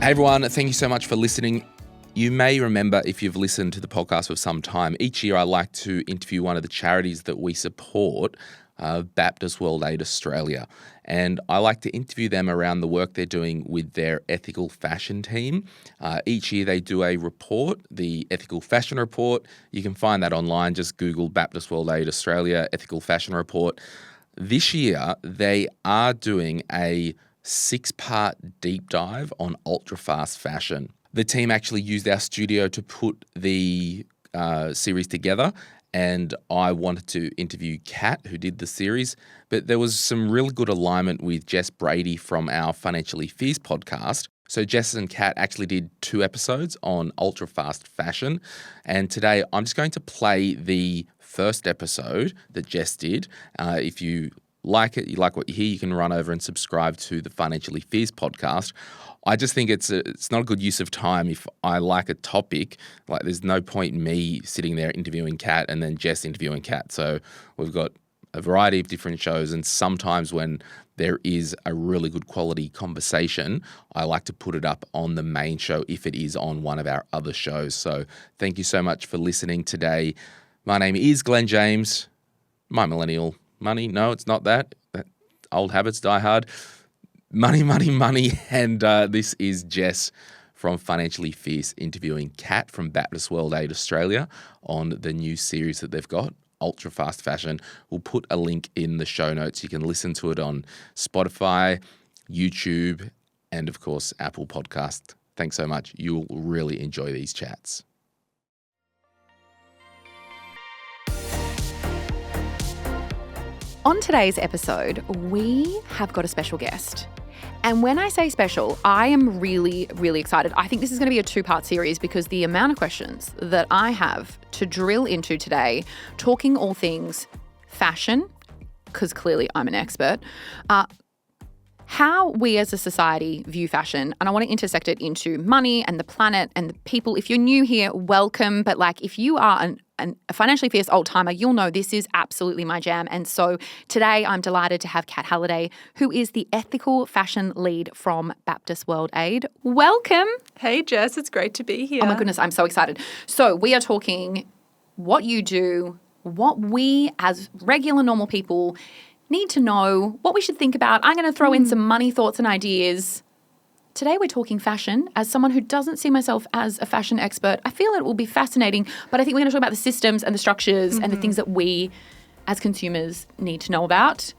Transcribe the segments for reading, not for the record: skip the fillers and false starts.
Hey everyone, thank you so much for listening. You may remember, if you've listened to the podcast for some time, each year I like to interview one of the charities that we support, Baptist World Aid Australia. And I like to interview them around the work they're doing with their ethical fashion team. Each year they do a report, the Ethical Fashion Report. You can find that online. Just Google Baptist World Aid Australia Ethical Fashion Report. This year they are doing a 6-part deep dive on ultra-fast fashion. The team actually used our studio to put the series together, and I wanted to interview Kat, who did the series, but there was some really good alignment with Jess Brady from our Financially Fierce podcast. So Jess and Kat actually did 2 episodes on ultra-fast fashion, and today I'm just going to play the first episode that Jess did. If you like it, you like what you hear, you can run over and subscribe to the Financially Fierce podcast. I just think it's not a good use of time if I like a topic. Like, there's no point in me sitting there interviewing Kat and then Jess interviewing Kat. So we've got a variety of different shows, and sometimes when there is a really good quality conversation, I like to put it up on the main show if it is on one of our other shows. So thank you so much for listening today. My name is Glenn James. My millennial money. No, it's not that. Old habits die hard. Money. And this is Jess from Financially Fierce interviewing Kat from Baptist World Aid Australia on the new series that they've got, Ultra Fast Fashion. We'll put a link in the show notes. You can listen to it on Spotify, YouTube, and of course, Apple Podcast. Thanks so much. You'll really enjoy these chats. On today's episode, we have got a special guest. And when I say special, I am really, really excited. I think this is going to be a 2-part series because the amount of questions that I have to drill into today, talking all things fashion, because clearly I'm an expert, how we as a society view fashion, and I want to intersect it into money and the planet and the people. If you're new here, welcome. But if you are a financially fierce old timer, you'll know this is absolutely my jam. And so today I'm delighted to have Kat Halliday, who is the ethical fashion lead from Baptist World Aid. Welcome. Hey Jess, it's great to be here. Oh my goodness, I'm so excited. So we are talking what you do, what we as regular normal people need to know, what we should think about. I'm going to throw in some money thoughts and ideas. Today we're talking fashion. As someone who doesn't see myself as a fashion expert, I feel it will be fascinating, but I think we're going to talk about the systems and the structures and the things that we as consumers need to know about.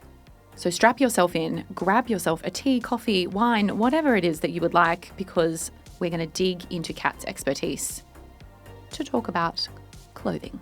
So strap yourself in, grab yourself a tea, coffee, wine, whatever it is that you would like, because we're going to dig into Kat's expertise to talk about clothing.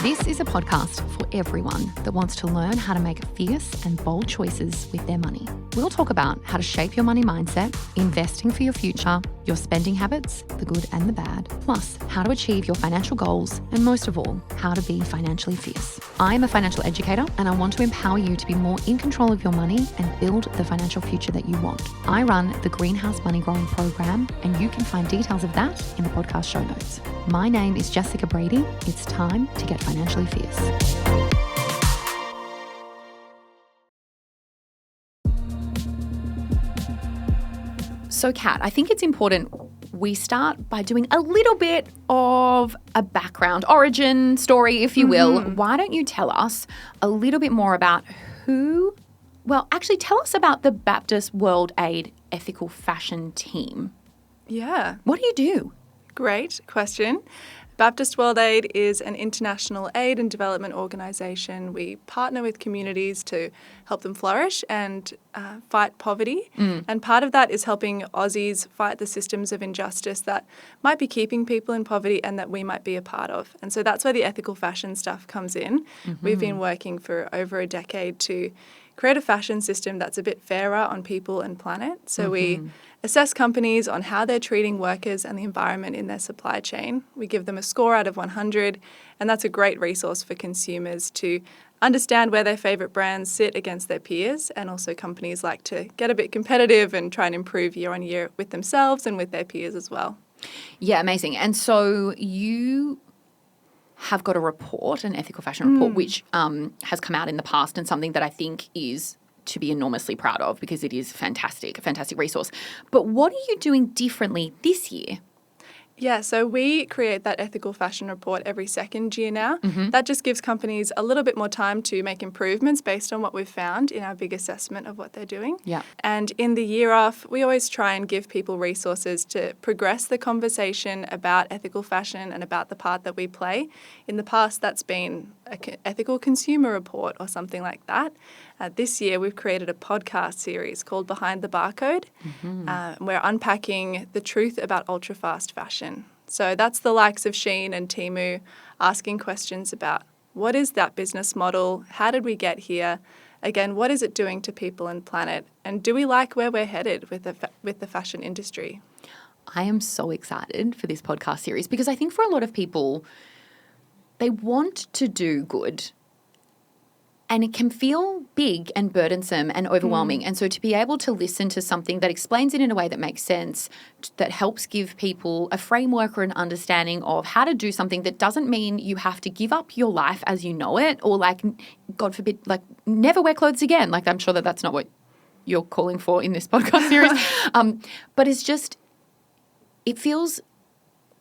This is a podcast for everyone that wants to learn how to make fierce and bold choices with their money. We'll talk about how to shape your money mindset, investing for your future, your spending habits, the good and the bad, plus how to achieve your financial goals, and most of all, how to be financially fierce. I am a financial educator, and I want to empower you to be more in control of your money and build the financial future that you want. I run the Greenhouse Money Growing Program, and you can find details of that in the podcast show notes. My name is Jess Brady. It's time to get financially fierce. So Kat, I think it's important we start by doing a little bit of a background, origin story, if you will. Why don't you tell us a little bit more about tell us about the Baptist World Aid Ethical Fashion Team. Yeah. What do you do? Great question. Baptist World Aid is an international aid and development organisation. We partner with communities to help them flourish and fight poverty. And part of that is helping Aussies fight the systems of injustice that might be keeping people in poverty and that we might be a part of. And so that's where the ethical fashion stuff comes in. We've been working for over a decade to create a fashion system that's a bit fairer on people and planet. So we assess companies on how they're treating workers and the environment in their supply chain. We give them a score out of 100, and that's a great resource for consumers to understand where their favourite brands sit against their peers, and also companies like to get a bit competitive and try and improve year on year with themselves and with their peers as well. Yeah, amazing. And so you have got a report, an ethical fashion report, which has come out in the past and something that I think is to be enormously proud of because it is fantastic, a fantastic resource. But what are you doing differently this year? Yeah, so we create that ethical fashion report every second year now. That just gives companies a little bit more time to make improvements based on what we've found in our big assessment of what they're doing. Yeah. And in the year off, we always try and give people resources to progress the conversation about ethical fashion and about the part that we play. In the past, that's been an ethical consumer report or something like that. This year, we've created a podcast series called Behind the Barcode. We're unpacking the truth about ultra-fast fashion. So that's the likes of Shein and Temu asking questions about what is that business model? How did we get here? Again, what is it doing to people and planet? And do we like where we're headed with the fashion industry? I am so excited for this podcast series because I think for a lot of people, they want to do good. And it can feel big and burdensome and overwhelming. And so to be able to listen to something that explains it in a way that makes sense, that helps give people a framework or an understanding of how to do something that doesn't mean you have to give up your life as you know it or, like, God forbid, like, never wear clothes again. Like, I'm sure that that's not what you're calling for in this podcast series. But it's just, it feels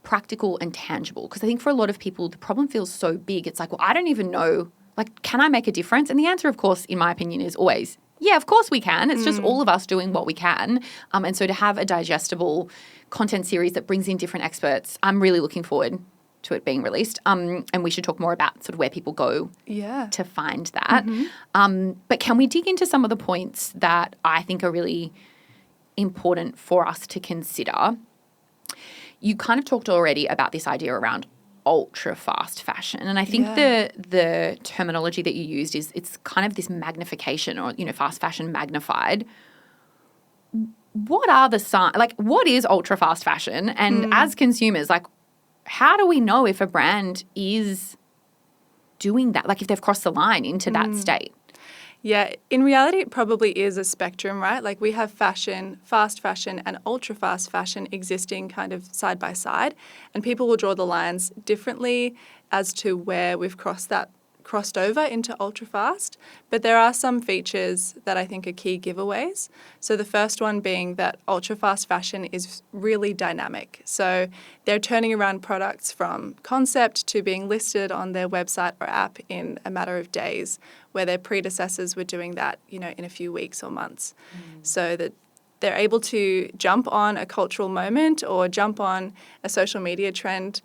practical and tangible because I think for a lot of people, the problem feels so big. It's like, well, I don't even know. Like, can I make a difference? And the answer, of course, in my opinion, is always, yeah, of course we can. It's just all of us doing what we can. And so to have a digestible content series that brings in different experts, I'm really looking forward to it being released. And we should talk more about sort of where people go to find that. But can we dig into some of the points that I think are really important for us to consider? You kind of talked already about this idea around ultra fast fashion. And I think the terminology that you used is it's kind of this magnification or, you know, fast fashion magnified. What are the signs? Like, what is ultra fast fashion? And as consumers, like, how do we know if a brand is doing that? Like, if they've crossed the line into that state? Yeah, in reality, it probably is a spectrum, right? Like, we have fashion, fast fashion, and ultra fast fashion existing kind of side by side, and people will draw the lines differently as to where we've crossed over into ultra fast. But there are some features that I think are key giveaways. So the first one being that ultra fast fashion is really dynamic. So they're turning around products from concept to being listed on their website or app in a matter of days, where their predecessors were doing that, you know, in a few weeks or months. So that they're able to jump on a cultural moment or jump on a social media trend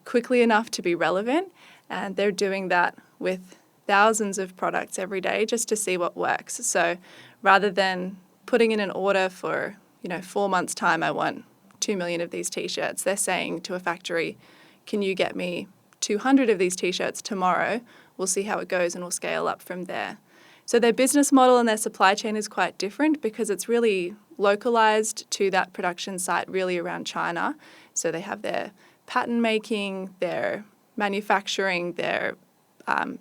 quickly enough to be relevant. And they're doing that with thousands of products every day just to see what works. So rather than putting in an order for, 4 months' time, I want 2 million of these T-shirts, they're saying to a factory, can you get me 200 of these T-shirts tomorrow? We'll see how it goes and we'll scale up from there. So their business model and their supply chain is quite different because it's really localized to that production site really around China. So they have their pattern making, their manufacturing, their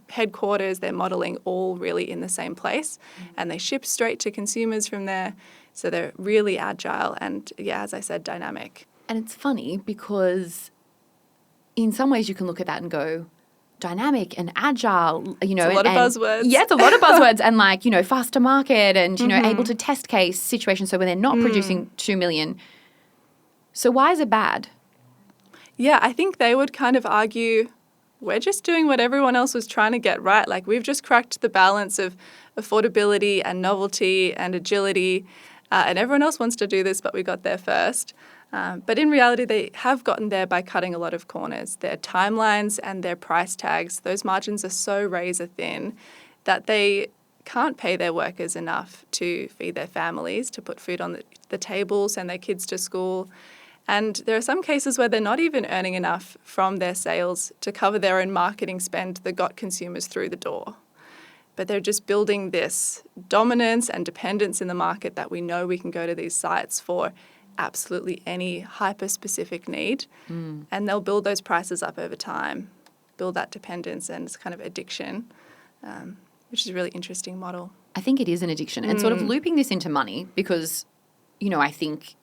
headquarters, their modeling all really in the same place. And they ship straight to consumers from there. So they're really agile and, as I said, dynamic. And it's funny because in some ways you can look at that and go, dynamic and agile, It's a lot of buzzwords. Yeah, it's a lot of buzzwords and fast to market and, able to test case situations. So when they're not producing 2 million. So why is it bad? Yeah, I think they would kind of argue we're just doing what everyone else was trying to get right. Like, we've just cracked the balance of affordability and novelty and agility, and everyone else wants to do this, but we got there first. But in reality, they have gotten there by cutting a lot of corners. Their timelines and their price tags, those margins are so razor thin that they can't pay their workers enough to feed their families, to put food on the table, send their kids to school. And there are some cases where they're not even earning enough from their sales to cover their own marketing spend that got consumers through the door. But they're just building this dominance and dependence in the market that we know we can go to these sites for absolutely any hyper-specific need. And they'll build those prices up over time, build that dependence and this kind of addiction, which is a really interesting model. I think it is an addiction. And sort of looping this into money because, I think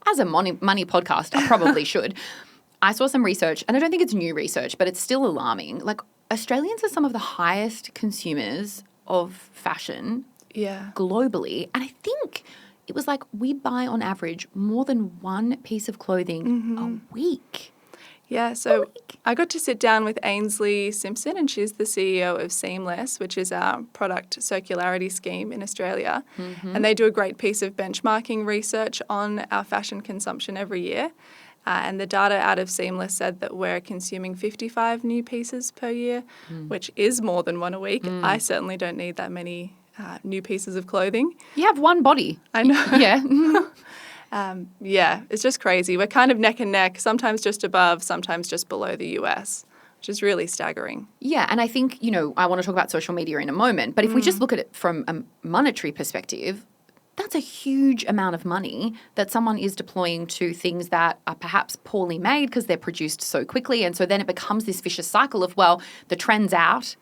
as a money podcast, I probably should. I saw some research, and I don't think it's new research, but it's still alarming. Like, Australians are some of the highest consumers of fashion globally. And I think it was like we buy on average more than one piece of clothing a week. Yeah, so I got to sit down with Ainsley Simpson, and she's the CEO of Seamless, which is our product circularity scheme in Australia. And they do a great piece of benchmarking research on our fashion consumption every year. And the data out of Seamless said that we're consuming 55 new pieces per year, which is more than one a week. I certainly don't need that many new pieces of clothing. You have one body. I know. Yeah. Yeah, it's just crazy. We're kind of neck and neck, sometimes just above, sometimes just below the US, which is really staggering. Yeah, and I think, I want to talk about social media in a moment, but if we just look at it from a monetary perspective, that's a huge amount of money that someone is deploying to things that are perhaps poorly made because they're produced so quickly. And so then it becomes this vicious cycle of, well, the trend's out,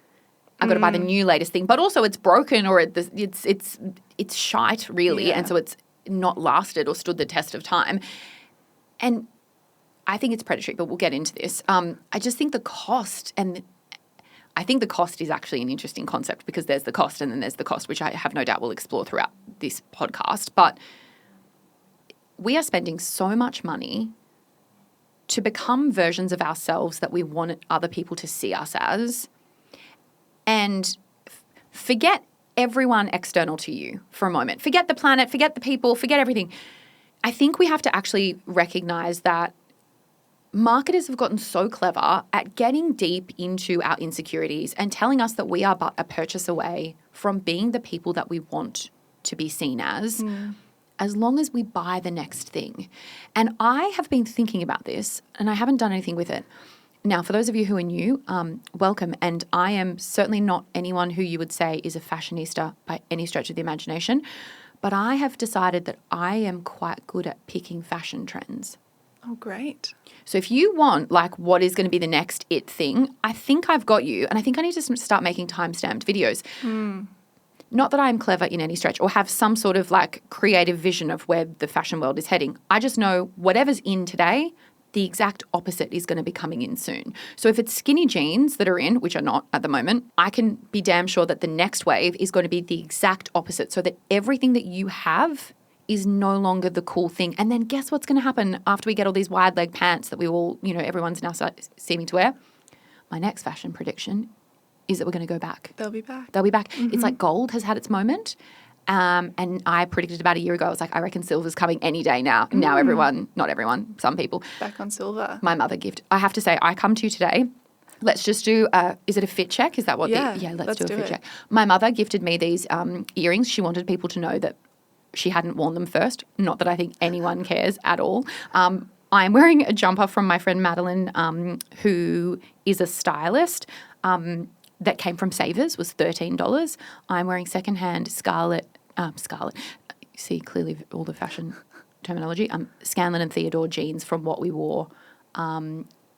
I've got to buy the new latest thing, but also it's broken or it's shite, really. Yeah. And so it's not lasted or stood the test of time. And I think it's predatory, but we'll get into this. I just think the cost, and I think the cost is actually an interesting concept because there's the cost and then there's the cost, which I have no doubt we'll explore throughout this podcast. But we are spending so much money to become versions of ourselves that we want other people to see us as, and forget everyone external to you for a moment. Forget the planet, forget the people, forget everything. I think we have to actually recognize that marketers have gotten so clever at getting deep into our insecurities and telling us that we are but a purchase away from being the people that we want to be seen as long as we buy the next thing. And I have been thinking about this and I haven't done anything with it. Now, for those of you who are new, welcome. And I am certainly not anyone who you would say is a fashionista by any stretch of the imagination, but I have decided that I am quite good at picking fashion trends. Oh, great. So if you want, like, what is going to be the next it thing, I think I've got you. And I think I need to start making time-stamped videos. Not that I'm clever in any stretch or have some sort of, like, creative vision of where the fashion world is heading. I just know whatever's in today, the exact opposite is going to be coming in soon. So if it's skinny jeans that are in, which are not at the moment, I can be damn sure that the next wave is going to be the exact opposite, so that everything that you have is no longer the cool thing. And then guess what's going to happen after we get all these wide leg pants that we all, everyone's now seeming to wear? My next fashion prediction is that we're going to go back. They'll be back. They'll be back. It's like gold has had its moment. And I predicted about a year ago, I was like, I reckon silver's coming any day now. Now everyone, not everyone, some people. Back on silver. My mother gift. I have to say, I come to you today. Let's just do, is it a fit check? Is that what? Let's do a fit check. My mother gifted me these earrings. She wanted people to know that she hadn't worn them first. Not that I think anyone cares at all. I'm wearing a jumper from my friend Madeline, who is a stylist. That came from Savers, was $13. I'm wearing secondhand Scarlet. See clearly all the fashion terminology. Scanlon and Theodore jeans from What We Wore,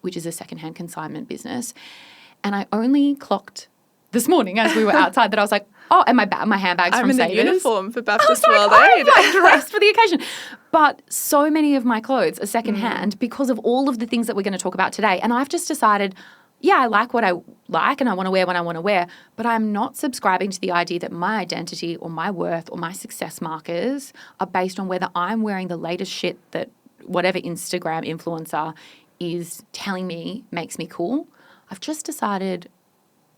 which is a secondhand consignment business. And I only clocked this morning as we were outside that I was like, oh, and my handbags from Savers. I'm in a uniform for Baptist World I'm Aid. like dressed for the occasion. But so many of my clothes are secondhand because of all of the things that we're going to talk about today. And I've just decided, yeah, I like what I like and I want to wear what I want to wear, but I'm not subscribing to the idea that my identity or my worth or my success markers are based on whether I'm wearing the latest shit that whatever Instagram influencer is telling me makes me cool. I've just decided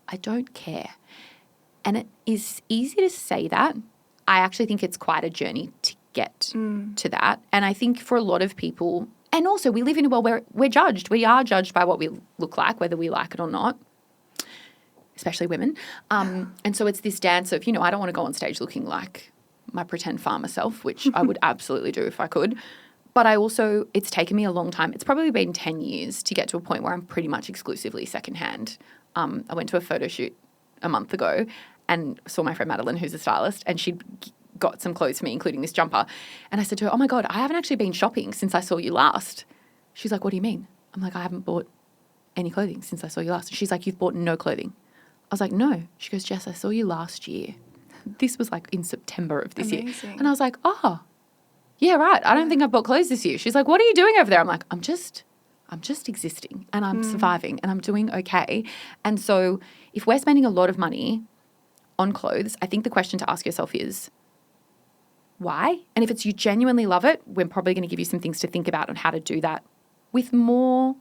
I don't care. And it is easy to say that. I actually think it's quite a journey to get to that. And I think for a lot of people, and also we live in a world where we're judged. We are judged by what we look like, whether we like it or not, especially women. And so it's this dance of, I don't want to go on stage looking like my pretend farmer self, which I would absolutely do if I could. But it's taken me a long time. It's probably been 10 years to get to a point where I'm pretty much exclusively secondhand. I went to a photo shoot a month ago and saw my friend Madeline, who's a stylist, and she'd got some clothes for me, including this jumper. And I said to her, oh my God, I haven't actually been shopping since I saw you last. She's like, what do you mean? I'm like, I haven't bought any clothing since I saw you last. She's like, you've bought no clothing. I was like, no. She goes, Jess, I saw you last year. This was like in September of this year. And I was like, oh, yeah, right. I don't think I've bought clothes this year. She's like, what are you doing over there? I'm like, I'm just existing and I'm surviving and I'm doing okay. And so if we're spending a lot of money on clothes, I think the question to ask yourself is, why? And if it's you genuinely love it, we're probably going to give you some things to think about on how to do that with more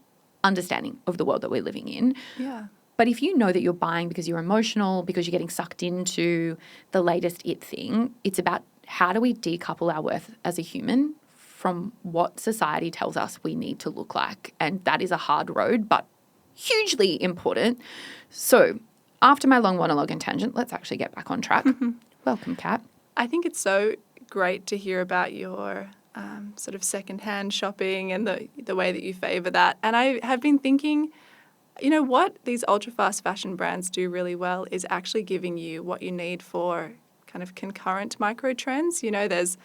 understanding of the world that we're living in. Yeah. But if you know that you're buying because you're emotional, because you're getting sucked into the latest it thing, it's about how do we decouple our worth as a human from what society tells us we need to look like. And that is a hard road, but hugely important. So after my long monologue and tangent, let's actually get back on track. Welcome, Kat. I think it's so great to hear about your sort of secondhand shopping and the way that you favour that. And I have been thinking, you know, what these ultra-fast fashion brands do really well is actually giving you what you need for kind of concurrent micro trends. You know, there's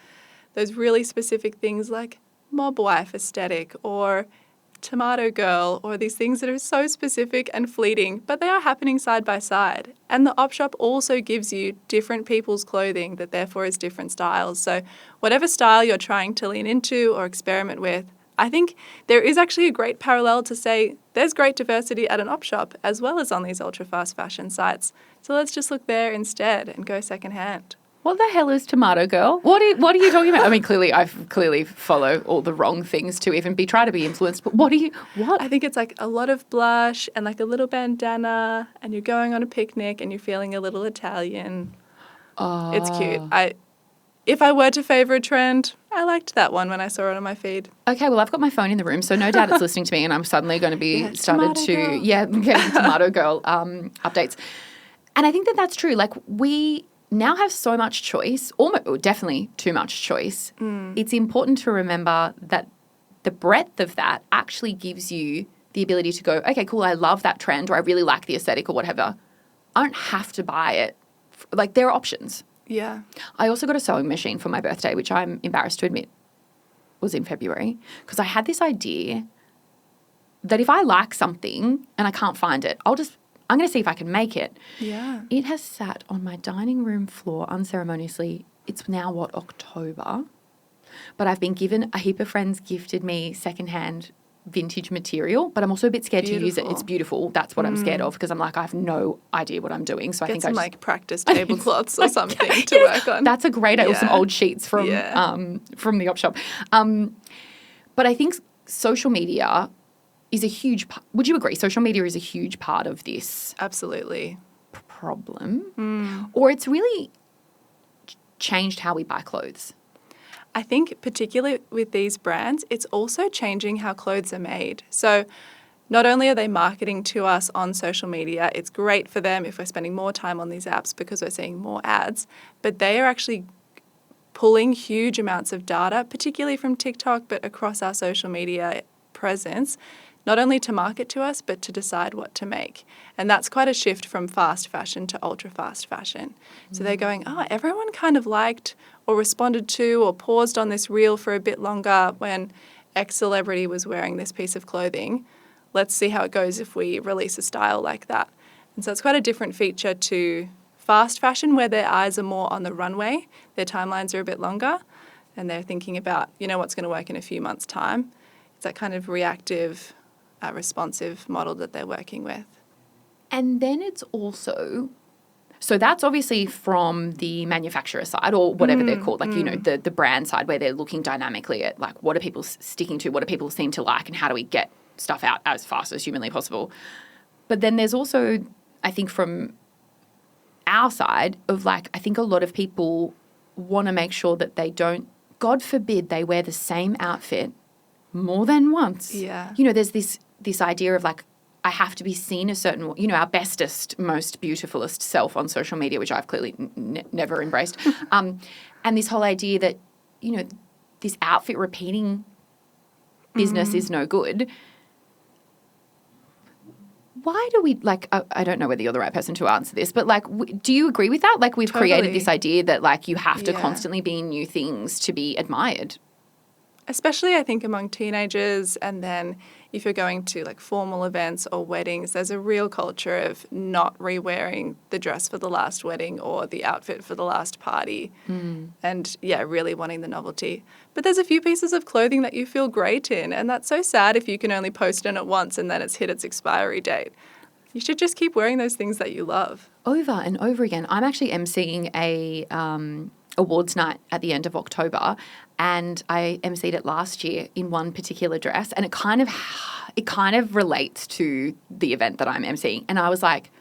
those really specific things like mob wife aesthetic or tomato girl or these things that are so specific and fleeting, but they are happening side by side. And the op shop also gives you different people's clothing that therefore is different styles. So whatever style you're trying to lean into or experiment with, I think there is actually a great parallel to say there's great diversity at an op shop as well as on these ultra fast fashion sites. So let's just look there instead and go secondhand. What the hell is tomato girl? What are you talking about? I mean, I clearly follow all the wrong things to even try to be influenced. But what? I think it's like a lot of blush and like a little bandana, and you're going on a picnic and you're feeling a little Italian. Oh. It's cute. If I were to favour a trend, I liked that one when I saw it on my feed. Okay, well, I've got my phone in the room, so no doubt it's listening to me, and I'm suddenly going to be getting tomato girl updates. And I think that that's true. Like, we now have so much choice, definitely too much choice. It's important to remember that the breadth of that actually gives you the ability to go, okay, cool, I love that trend, or I really like the aesthetic or whatever. I don't have to buy it. Like, there are options. Yeah. I also got a sewing machine for my birthday, which I'm embarrassed to admit was in February, because I had this idea that if I like something and I can't find it, I'm going to see if I can make it. Yeah. It has sat on my dining room floor unceremoniously. It's now, October? But I've been given, a heap of friends gifted me secondhand vintage material, but I'm also a bit scared to use it. It's beautiful. That's what I'm scared of, because I'm like, I have no idea what I'm doing. So I think like practice tablecloths or something to work on. That's a great idea. Or some old sheets from the op shop. But I think social media is a huge part. Would you agree? Social media is a huge part of this. Absolutely. Problem. Or it's really changed how we buy clothes. I think particularly with these brands, it's also changing how clothes are made. So not only are they marketing to us on social media, it's great for them if we're spending more time on these apps because we're seeing more ads, but they are actually pulling huge amounts of data, particularly from TikTok, but across our social media presence, not only to market to us, but to decide what to make. And that's quite a shift from fast fashion to ultra fast fashion. So they're going, everyone kind of liked or responded to or paused on this reel for a bit longer when X celebrity was wearing this piece of clothing. Let's see how it goes if we release a style like that. And so it's quite a different feature to fast fashion, where their eyes are more on the runway, their timelines are a bit longer, and they're thinking about, what's going to work in a few months' time. It's that kind of reactive, responsive model that they're working with. And then it's also, so that's obviously from the manufacturer side, or whatever they're called, like, the brand side, where they're looking dynamically at, like, what are people sticking to, what do people seem to like, and how do we get stuff out as fast as humanly possible. But then there's also, I think, from our side of, like, I think a lot of people want to make sure that they don't, God forbid, they wear the same outfit more than once. Yeah. There's this idea of, like, I have to be seen a certain, our bestest, most beautifulest self on social media, which I've clearly never embraced. And this whole idea that, this outfit repeating business is no good. Why do we, like, I don't know whether you're the right person to answer this, but, like, do you agree with that? Like, we've created this idea that, like, you have to constantly be in new things to be admired. Especially, I think, among teenagers, and then if you're going to, like, formal events or weddings, there's a real culture of not re-wearing the dress for the last wedding or the outfit for the last party and, really wanting the novelty. But there's a few pieces of clothing that you feel great in, and that's so sad if you can only post in it once and then it's hit its expiry date. You should just keep wearing those things that you love. Over and over again. I'm actually emceeing a awards night at the end of October, and I emceed it last year in one particular dress, and it kind of relates to the event that I'm emceeing. And I was like,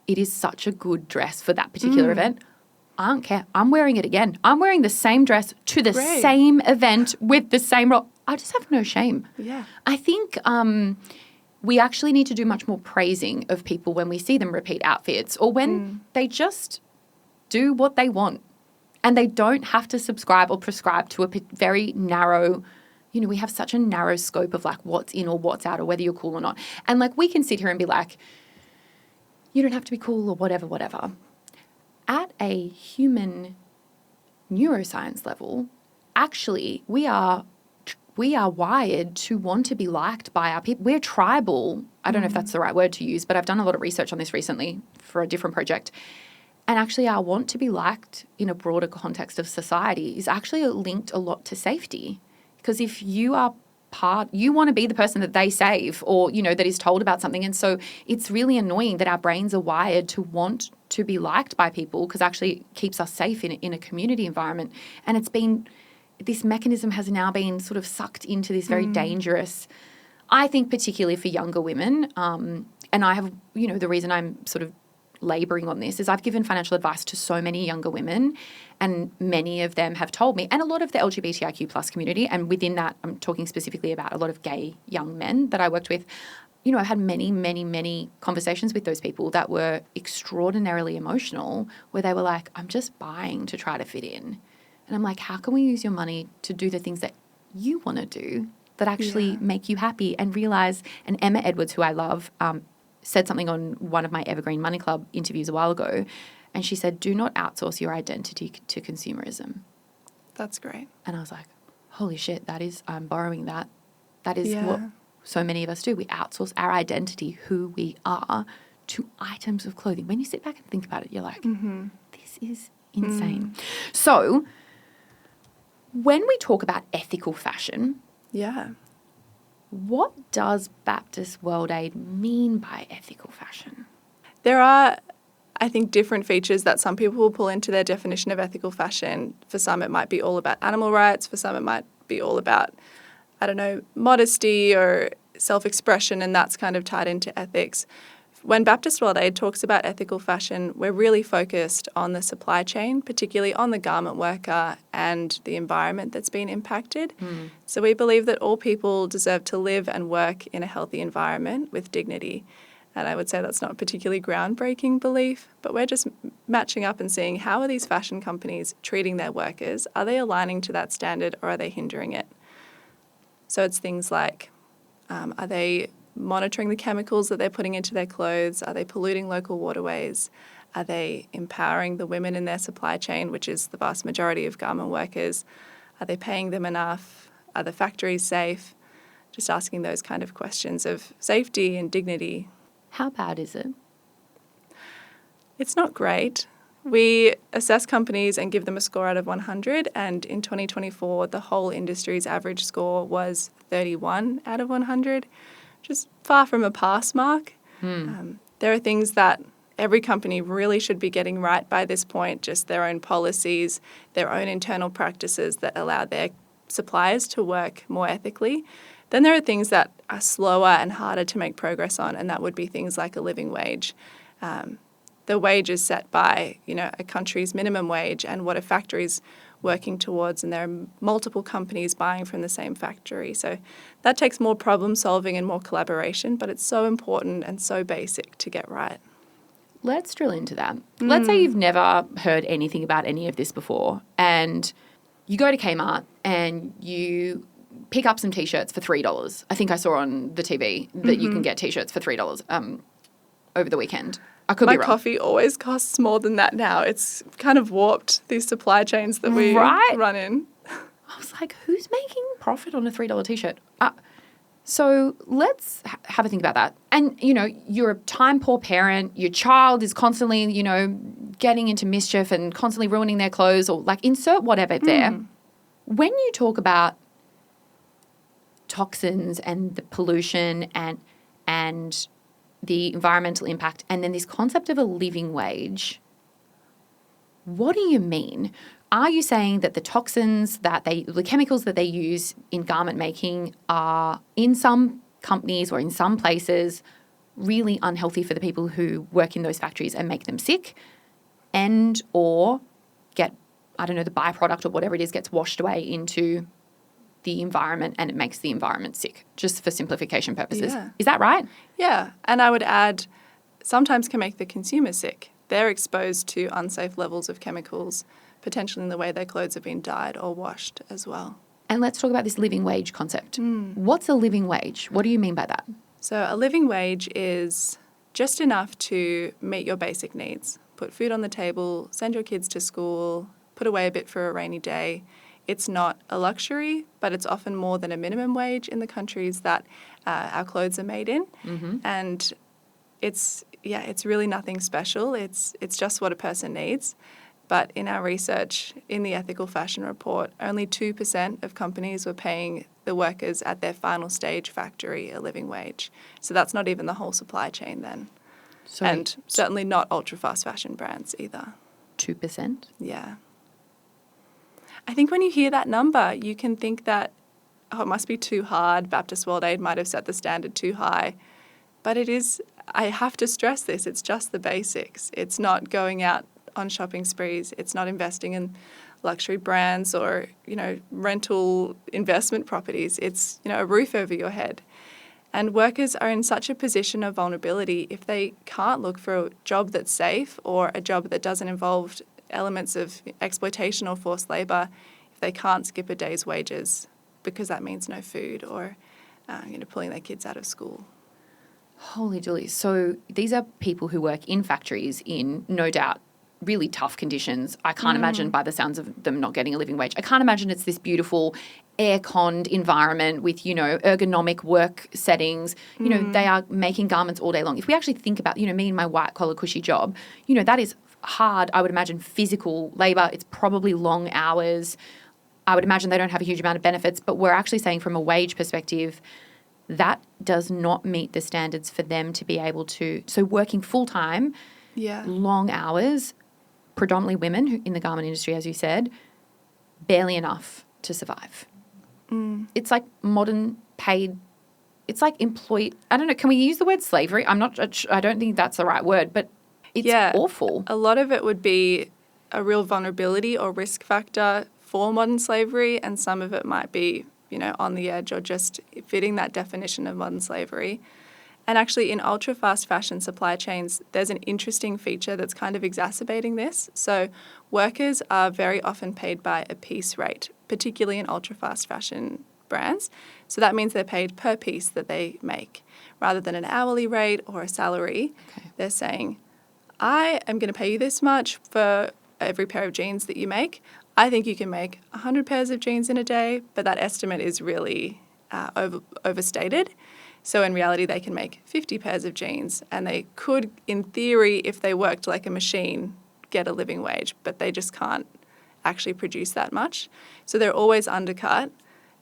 it is such a good dress for that particular event. I don't care. I'm wearing it again. I'm wearing the same dress to the same event with the same role. I just have no shame. Yeah. I think we actually need to do much more praising of people when we see them repeat outfits or when they just do what they want and they don't have to subscribe or prescribe to a very narrow, we have such a narrow scope of like what's in or what's out or whether you're cool or not. And like we can sit here and be like, you don't have to be cool or whatever. At a human neuroscience level, actually, we are wired to want to be liked by our people. We're tribal. I don't know if that's the right word to use, but I've done a lot of research on this recently for a different project. And actually, our want to be liked in a broader context of society is actually linked a lot to safety. Because if you are you want to be the person that they save or, that is told about something. And so it's really annoying that our brains are wired to want to be liked by people because actually it keeps us safe in a community environment. And this mechanism has now been sort of sucked into this very dangerous, I think particularly for younger women. And I have, the reason I'm sort of labouring on this is I've given financial advice to so many younger women and many of them have told me, and a lot of the LGBTIQ plus community, and within that I'm talking specifically about a lot of gay young men that I worked with, I've had many, many, many conversations with those people that were extraordinarily emotional where they were like, I'm just buying to try to fit in. And I'm like, how can we use your money to do the things that you want to do that actually make you happy and realize, and Emma Edwards, who I love, said something on one of my Evergreen Money Club interviews a while ago, and she said, do not outsource your identity to consumerism. That's great. And I was like, holy shit, I'm borrowing that. That is what so many of us do. We outsource our identity, who we are, to items of clothing. When you sit back and think about it, you're like, this is insane. So when we talk about ethical fashion, what does Baptist World Aid mean by ethical fashion? There are, I think, different features that some people will pull into their definition of ethical fashion. For some, it might be all about animal rights. For some, it might be all about, modesty or self-expression, and that's kind of tied into ethics. When Baptist World Aid talks about ethical fashion, we're really focused on the supply chain, particularly on the garment worker and the environment that's been impacted. So we believe that all people deserve to live and work in a healthy environment with dignity. And I would say that's not a particularly groundbreaking belief, but we're just matching up and seeing how are these fashion companies treating their workers? Are they aligning to that standard or are they hindering it? So it's things like, are they monitoring the chemicals that they're putting into their clothes? Are they polluting local waterways? Are they empowering the women in their supply chain, which is the vast majority of garment workers? Are they paying them enough? Are the factories safe? Just asking those kind of questions of safety and dignity. How bad is it? It's not great. We assess companies and give them a score out of 100, and in 2024, the whole industry's average score was 31 out of 100. Just far from a pass mark. There are things that every company really should be getting right by this point, just their own policies, their own internal practices that allow their suppliers to work more ethically. Then there are things that are slower and harder to make progress on, and that would be things like a living wage. The wage is set by, a country's minimum wage and what a factory's working towards, and there are multiple companies buying from the same factory. So that takes more problem solving and more collaboration, but it's so important and so basic to get right. Let's drill into that. Let's say you've never heard anything about any of this before, and you go to Kmart and you pick up some T-shirts for $3. I think I saw on the TV that you can get T-shirts for $3 over the weekend. I could be wrong. My coffee always costs more than that now. It's kind of warped these supply chains that we run in. I was like, who's making profit on a $3 T-shirt? So let's have a think about that. And, you're a time-poor parent. Your child is constantly, getting into mischief and constantly ruining their clothes or, insert whatever there. When you talk about toxins and the pollution and the environmental impact, and then this concept of a living wage. What do you mean? Are you saying that the toxins the chemicals that they use in garment making are in some companies or in some places really unhealthy for the people who work in those factories and make them sick, and or get, I don't know, the byproduct or whatever it is gets washed away into the environment and it makes the environment sick, just for simplification purposes? Yeah. Is that right? Yeah, and I would add, sometimes can make the consumer sick. They're exposed to unsafe levels of chemicals, potentially in the way their clothes have been dyed or washed as well. And let's talk about this living wage concept. What's a living wage? What do you mean by that? So a living wage is just enough to meet your basic needs. Put food on the table, send your kids to school, put away a bit for a rainy day. It's not a luxury, but it's often more than a minimum wage in the countries that our clothes are made in. And it's really nothing special. It's just what a person needs. But in our research, in the Ethical Fashion Report, only 2% of companies were paying the workers at their final stage factory a living wage. So that's not even the whole supply chain then. And certainly not ultra-fast fashion brands either. 2%? Yeah. I think when you hear that number, you can think that, oh, it must be too hard. Baptist World Aid might have set the standard too high. But it is, I have to stress this, it's just the basics. It's not going out on shopping sprees. It's not investing in luxury brands or, rental investment properties. It's, a roof over your head. And workers are in such a position of vulnerability if they can't look for a job that's safe or a job that doesn't involve elements of exploitation or forced labour, if they can't skip a day's wages because that means no food or, pulling their kids out of school. Holy dooly. So these are people who work in factories in, no doubt, really tough conditions. I can't imagine, by the sounds of them, not getting a living wage. I can't imagine it's this beautiful air-conned environment with, ergonomic work settings. They are making garments all day long. If we actually think about, me and my white-collar cushy job, that is hard, I would imagine, physical labour. It's probably long hours. I would imagine they don't have a huge amount of benefits, but we're actually saying from a wage perspective, that does not meet the standards for them to be able to. So working full-time, long hours, predominantly women in the garment industry, as you said, barely enough to survive. It's like modern paid, it's like employed, I don't know, can we use the word slavery? I don't think that's the right word, but it's awful. A lot of it would be a real vulnerability or risk factor for modern slavery, and some of it might be, on the edge or just fitting that definition of modern slavery. And actually in ultra-fast fashion supply chains, there's an interesting feature that's kind of exacerbating this. So workers are very often paid by a piece rate, particularly in ultra-fast fashion brands. So that means they're paid per piece that they make, rather than an hourly rate or a salary. Okay. They're saying, I am going to pay you this much for every pair of jeans that you make. I think you can make 100 pairs of jeans in a day, but that estimate is really overstated. So in reality, they can make 50 pairs of jeans, and they could, in theory, if they worked like a machine, get a living wage, but they just can't actually produce that much. So they're always undercut,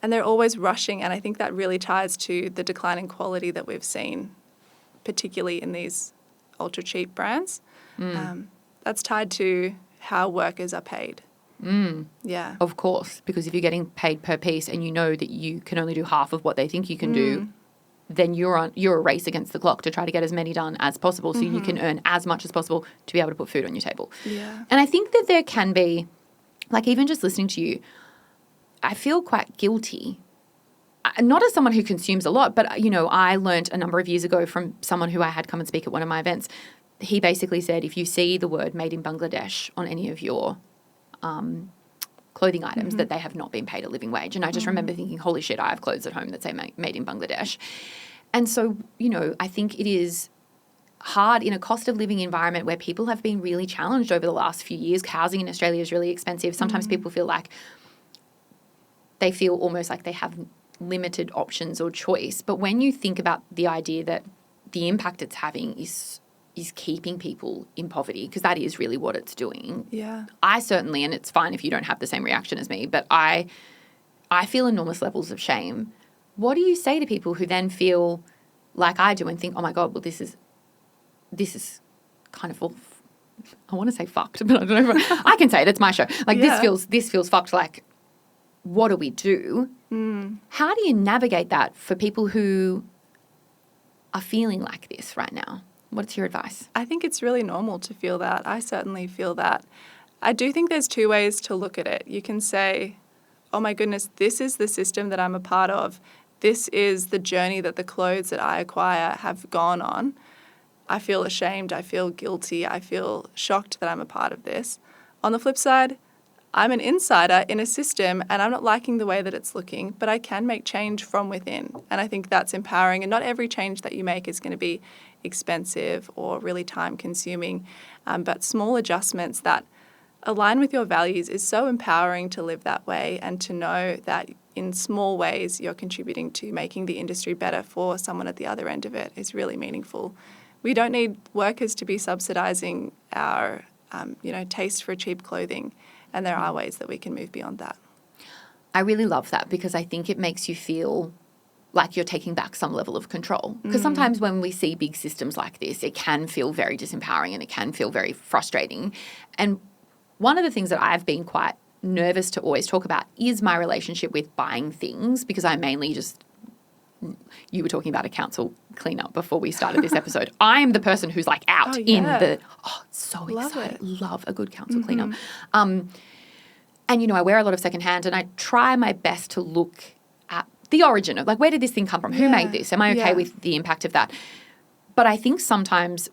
and they're always rushing, and I think that really ties to the decline in quality that we've seen, particularly in these ultra-cheap brands. That's tied to how workers are paid. Yeah. Of course, because if you're getting paid per piece and you know that you can only do half of what they think you can do, then you're a race against the clock to try to get as many done as possible so you can earn as much as possible to be able to put food on your table. Yeah. And I think that there can be, like, even just listening to you, I feel quite guilty. Not as someone who consumes a lot, but, I learned a number of years ago from someone who I had come and speak at one of my events. He basically said, if you see the word made in Bangladesh on any of your clothing items, that they have not been paid a living wage. And I just remember thinking, holy shit, I have clothes at home that say made in Bangladesh. And so, I think it is hard in a cost of living environment where people have been really challenged over the last few years. Housing in Australia is really expensive. Sometimes people feel like they feel almost like they have limited options or choice. But when you think about the idea that the impact it's having is keeping people in poverty, because that is really what it's doing. Yeah. I certainly, and it's fine if you don't have the same reaction as me, but I feel enormous levels of shame. What do you say to people who then feel like I do and think, oh my God, well, this is this is kind of all, I want to say fucked, but I don't know if I can say it. It's my show. Like this feels fucked. Like, what do we do? How do you navigate that for people who are feeling like this right now? What's your advice? I think it's really normal to feel that. I certainly feel that. I do think there's two ways to look at it. You can say, oh my goodness, this is the system that I'm a part of. This is the journey that the clothes that I acquire have gone on. I feel ashamed. I feel guilty. I feel shocked that I'm a part of this. On the flip side, I'm an insider in a system and I'm not liking the way that it's looking, but I can make change from within. And I think that's empowering. And not every change that you make is going to be expensive or really time consuming, but small adjustments that align with your values is so empowering to live that way and to know that in small ways you're contributing to making the industry better for someone at the other end of it is really meaningful. We don't need workers to be subsidising our taste for cheap clothing, and there are ways that we can move beyond that. I really love that because I think it makes you feel like you're taking back some level of control. Because sometimes when we see big systems like this, it can feel very disempowering and it can feel very frustrating. And one of the things that I've been quite nervous to always talk about is my relationship with buying things, because I mainly just, you were talking about a council cleanup before we started this episode. I'm the person who's like out in the, so excited. Love a good council cleanup. And, I wear a lot of secondhand and I try my best to look at the origin of, like, where did this thing come from? Who made this? Am I okay with the impact of that? But I think sometimes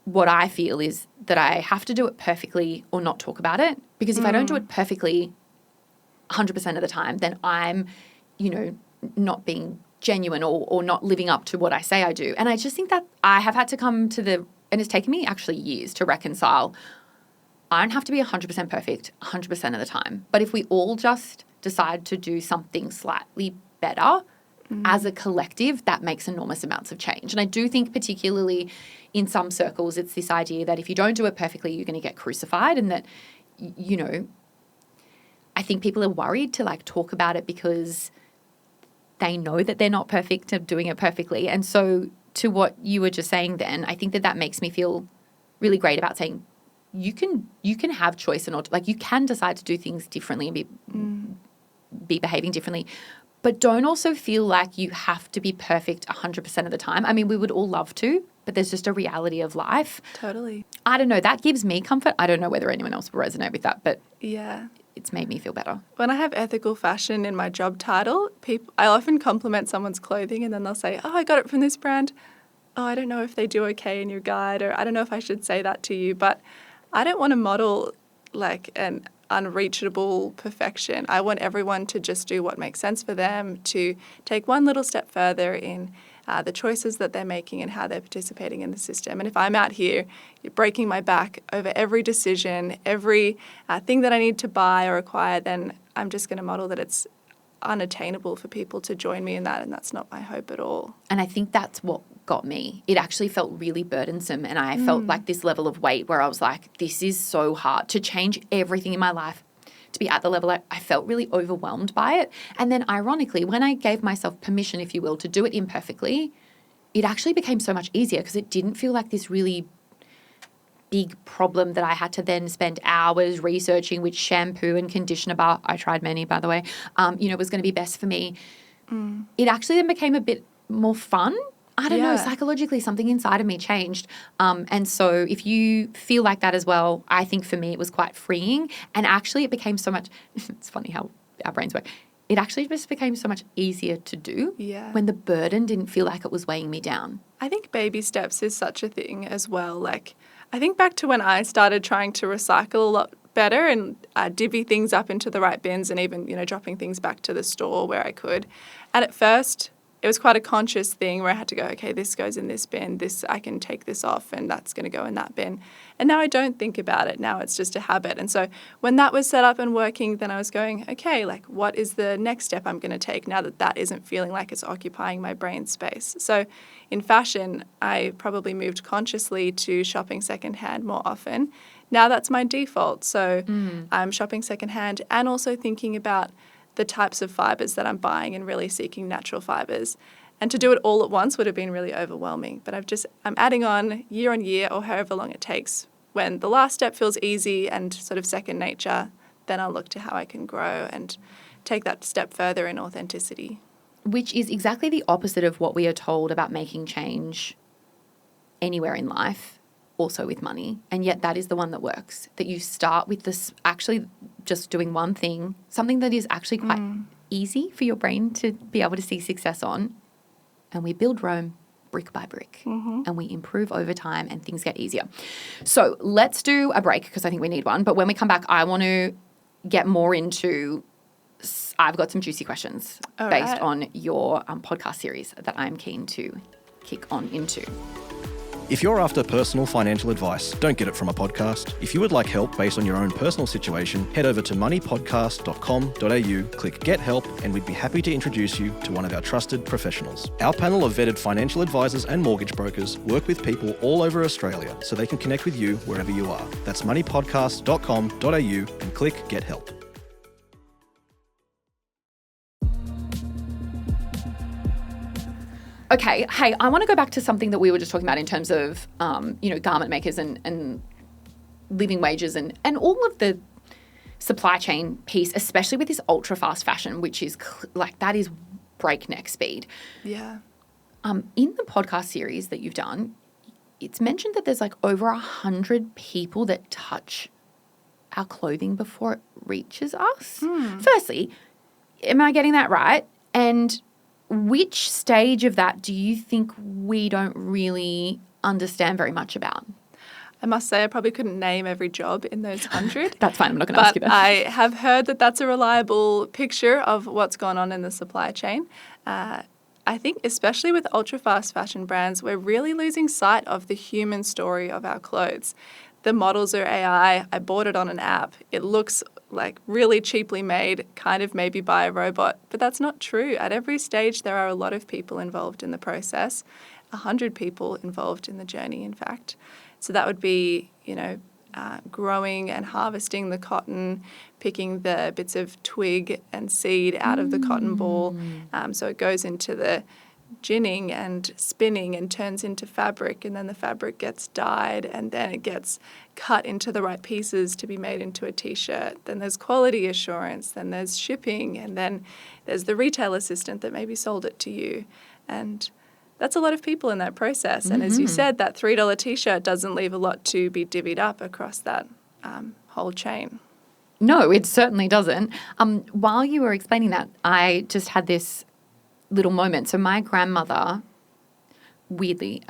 what I feel is that I have to do it perfectly or not talk about it, because if I don't do it perfectly 100% of the time, then I'm, not being genuine or not living up to what I say I do. And I just think that I have had to come to and it's taken me actually years to reconcile, I don't have to be 100% perfect 100% of the time. But if we all just decide to do something slightly better as a collective, that makes enormous amounts of change. And I do think particularly in some circles, it's this idea that if you don't do it perfectly, you're going to get crucified, and that, I think people are worried to talk about it because they know that they're not perfect at doing it perfectly. And so to what you were just saying then, I think that makes me feel really great about saying you can have choice and you can decide to do things differently and be behaving differently. But don't also feel like you have to be perfect 100% of the time. I mean, we would all love to, but there's just a reality of life. Totally. I don't know. That gives me comfort. I don't know whether anyone else will resonate with that, but yeah, it's made me feel better. When I have ethical fashion in my job title, I often compliment someone's clothing and then they'll say, oh, I got it from this brand. Oh, I don't know if they do okay in your guide, or I don't know if I should say that to you, but I don't want to model an unreachable perfection. I want everyone to just do what makes sense for them, to take one little step further in the choices that they're making and how they're participating in the system. And if I'm out here breaking my back over every decision, every thing that I need to buy or acquire, then I'm just going to model that it's unattainable for people to join me in that, and that's not my hope at all. And I think that's what got me. It actually felt really burdensome, and I felt like this level of weight where I was like, this is so hard to change everything in my life, to be at the level I felt really overwhelmed by it. And then ironically, when I gave myself permission, if you will, to do it imperfectly, it actually became so much easier because it didn't feel like this really big problem that I had to then spend hours researching which shampoo and conditioner bar, I tried many by the way, was going to be best for me. It actually then became a bit more fun. I don't know, psychologically something inside of me changed. And so if you feel like that as well, I think for me it was quite freeing. And actually it became so much, it's funny how our brains work. It actually just became so much easier to do when the burden didn't feel like it was weighing me down. I think baby steps is such a thing as well. I think back to when I started trying to recycle a lot better and divvy things up into the right bins and even, dropping things back to the store where I could. And at first, it was quite a conscious thing where I had to go, okay, this goes in this bin, this I can take this off and that's going to go in that bin. And now I don't think about it. Now it's just a habit. And so when that was set up and working, then I was going, okay, what is the next step I'm going to take now that isn't feeling like it's occupying my brain space? So in fashion, I probably moved consciously to shopping secondhand more often. Now that's my default. So I'm shopping secondhand and also thinking about the types of fibres that I'm buying and really seeking natural fibres. And to do it all at once would have been really overwhelming. But I'm adding on year or however long it takes. When the last step feels easy and sort of second nature, then I'll look to how I can grow and take that step further in authenticity. Which is exactly the opposite of what we are told about making change anywhere in life, also with money. And yet that is the one that works, that you start with this actually just doing one thing, something that is actually quite easy for your brain to be able to see success on. And we build Rome brick by brick and we improve over time and things get easier. So let's do a break because I think we need one. But when we come back, I want to get more into, I've got some juicy questions based on your podcast series that I'm keen to kick on into. If you're after personal financial advice, don't get it from a podcast. If you would like help based on your own personal situation, head over to moneypodcast.com.au, click Get Help, and we'd be happy to introduce you to one of our trusted professionals. Our panel of vetted financial advisors and mortgage brokers work with people all over Australia so they can connect with you wherever you are. That's moneypodcast.com.au and click Get Help. Okay, hey, I want to go back to something that we were just talking about in terms of, garment makers and living wages and all of the supply chain piece, especially with this ultra fast fashion, which is that is breakneck speed. Yeah. In the podcast series that you've done, it's mentioned that there's over 100 people that touch our clothing before it reaches us. Firstly, am I getting that right? And which stage of that do you think we don't really understand very much about? I must say I probably couldn't name every job in those 100. That's fine. I'm not going to ask you that. But I have heard that that's a reliable picture of what's gone on in the supply chain. I think especially with ultra-fast fashion brands, we're really losing sight of the human story of our clothes. The models are AI. I bought it on an app. It looks really cheaply made, kind of maybe by a robot. But that's not true. At every stage, there are a lot of people involved in the process, 100 people involved in the journey, in fact. So that would be, growing and harvesting the cotton, picking the bits of twig and seed out of the cotton ball. So it goes into the ginning and spinning and turns into fabric, and then the fabric gets dyed and then it gets cut into the right pieces to be made into a t-shirt. Then there's quality assurance, then there's shipping, and then there's the retail assistant that maybe sold it to you. And that's a lot of people in that process. And as you said, that $3 t-shirt doesn't leave a lot to be divvied up across that whole chain. No, it certainly doesn't. While you were explaining that, I just had this little moment. So my grandmother weirdly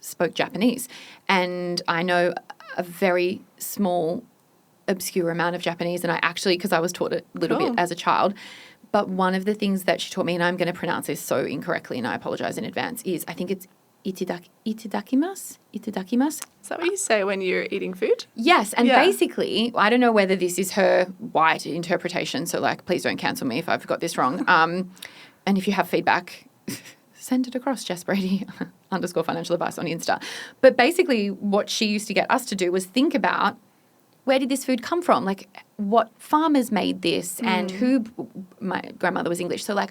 spoke Japanese, and I know a very small, obscure amount of Japanese, and I actually, because I was taught a little bit as a child, but one of the things that she taught me, and I'm going to pronounce this so incorrectly, and I apologize in advance, is I think it's itadakimasu. Itadakimasu. Is that what you say when you're eating food? Yes, and basically, I don't know whether this is her white interpretation, so please don't cancel me if I've got this wrong. And if you have feedback, send it across, Jess Brady _financial advice on Insta. But basically what she used to get us to do was think about, where did this food come from? What farmers made this and who, my grandmother was English, so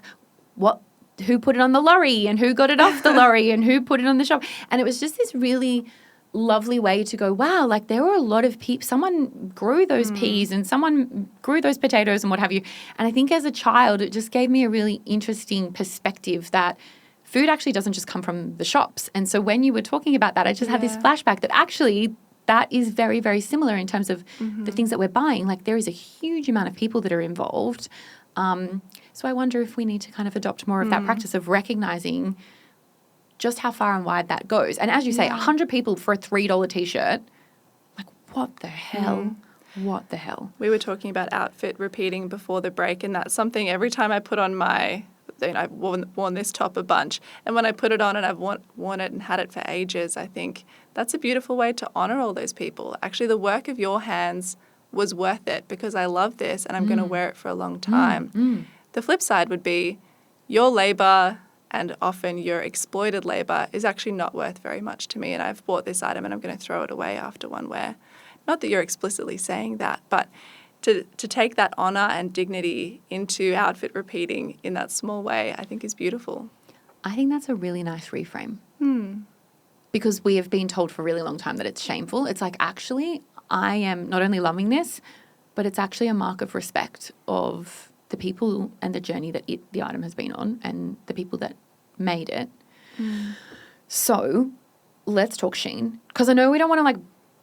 who put it on the lorry and who got it off the lorry and who put it on the shelf. And it was just this really lovely way to go, wow, there were a lot of people, someone grew those peas and someone grew those potatoes and what have you. And I think as a child, it just gave me a really interesting perspective that food actually doesn't just come from the shops. And so when you were talking about that, I just had this flashback that actually that is very, very similar in terms of the things that we're buying. There is a huge amount of people that are involved. So I wonder if we need to kind of adopt more of that practice of recognizing just how far and wide that goes. And as you say, 100 people for a $3 t-shirt, what the hell? What the hell? We were talking about outfit repeating before the break, and that's something every time I put on I've worn this top a bunch, and when I put it on and I've worn it and had it for ages, I think that's a beautiful way to honor all those people. Actually, the work of your hands was worth it because I love this and I'm going to wear it for a long time. The flip side would be your labor, and often your exploited labor, is actually not worth very much to me, and I've bought this item and I'm going to throw it away after one wear. Not that you're explicitly saying that, but to take that honor and dignity into outfit repeating in that small way, I think is beautiful. I think that's a really nice reframe. Because we have been told for a really long time that it's shameful. It's like, actually, I am not only loving this, but it's actually a mark of respect of the people and the journey that the item has been on and the people that made it. So let's talk Shein, because I know we don't want to like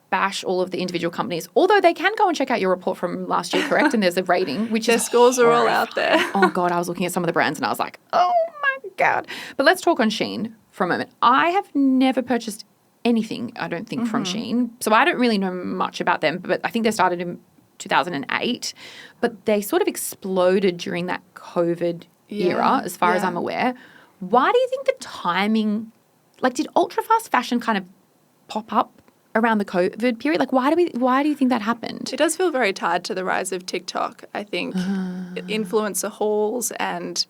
bash all of the individual companies, although they can go and check out your report from last year, correct? And there's a rating, which Their scores are all out there. Oh, God, I was looking at some of the brands and I was like, oh, my God. But let's talk on Shein for a moment. I have never purchased anything, I don't think, from Shein. So I don't really know much about them, but I think they started in 2008. But they sort of exploded during that COVID era, as far as I'm aware. Why do you think the timing, like did ultra fast fashion kind of pop up around the COVID period? Like why do you think that happened? It does feel very tied to the rise of TikTok. I think influencer hauls and